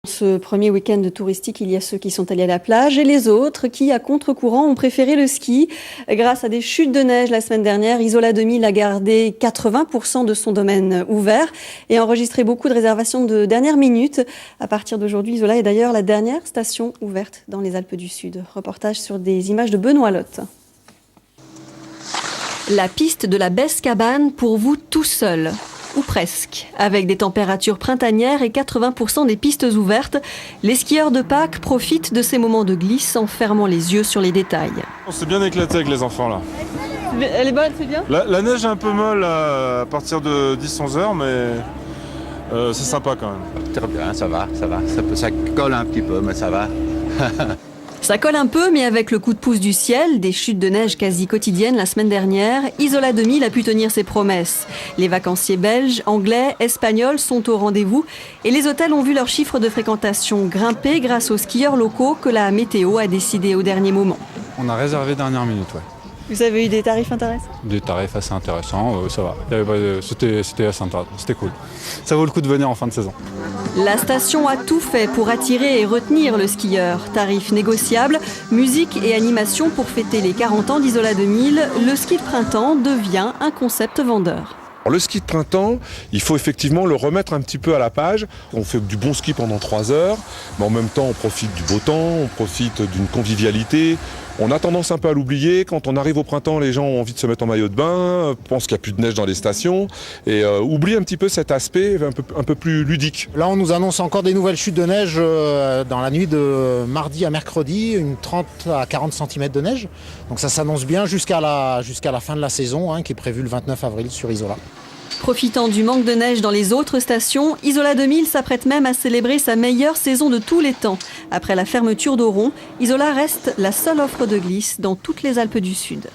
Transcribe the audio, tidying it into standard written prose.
Ce premier week-end touristique, il y a ceux qui sont allés à la plage et les autres qui, à contre-courant, ont préféré le ski. Grâce à des chutes de neige la semaine dernière, Isola 2000 a gardé 80% de son domaine ouvert et enregistré beaucoup de réservations de dernière minute. À partir d'aujourd'hui, Isola est d'ailleurs la dernière station ouverte dans les Alpes du Sud. Reportage sur des images de Benoît Lotte. La piste de la Besse-Cabane pour vous tout seul. Ou presque. Avec des températures printanières et 80% des pistes ouvertes, les skieurs de Pâques profitent de ces moments de glisse en fermant les yeux sur les détails. On s'est bien éclaté avec les enfants là. Elle est bonne, c'est bien ? La neige est un peu molle à partir de 10-11 heures, mais c'est sympa quand même. Très bien, ça va. Ça colle un petit peu, mais ça va. Ça colle un peu, mais avec le coup de pouce du ciel, des chutes de neige quasi quotidiennes la semaine dernière, Isola 2000 a pu tenir ses promesses. Les vacanciers belges, anglais, espagnols sont au rendez-vous et les hôtels ont vu leur chiffre de fréquentation grimper grâce aux skieurs locaux que la météo a décidé au dernier moment. On a réservé dernière minute, ouais. Vous avez eu des tarifs intéressants ? Des tarifs assez intéressants, ça va. C'était assez intéressant, c'était cool. Ça vaut le coup de venir en fin de saison. La station a tout fait pour attirer et retenir le skieur. Tarifs négociables, musique et animation pour fêter les 40 ans d'Isola 2000, le ski de printemps devient un concept vendeur. Le ski de printemps, il faut effectivement le remettre un petit peu à la page. On fait du bon ski pendant 3 heures, mais en même temps on profite du beau temps, on profite d'une convivialité. On a tendance un peu à l'oublier. Quand on arrive au printemps, les gens ont envie de se mettre en maillot de bain, pensent qu'il n'y a plus de neige dans les stations et oublient un petit peu cet aspect un peu plus ludique. Là, on nous annonce encore des nouvelles chutes de neige dans la nuit de mardi à mercredi, une 30 à 40 cm de neige. Donc ça s'annonce bien jusqu'à la fin de la saison, qui est prévue le 29 avril sur Isola. Profitant du manque de neige dans les autres stations, Isola 2000 s'apprête même à célébrer sa meilleure saison de tous les temps. Après la fermeture d'Oron, Isola reste la seule offre de glisse dans toutes les Alpes du Sud.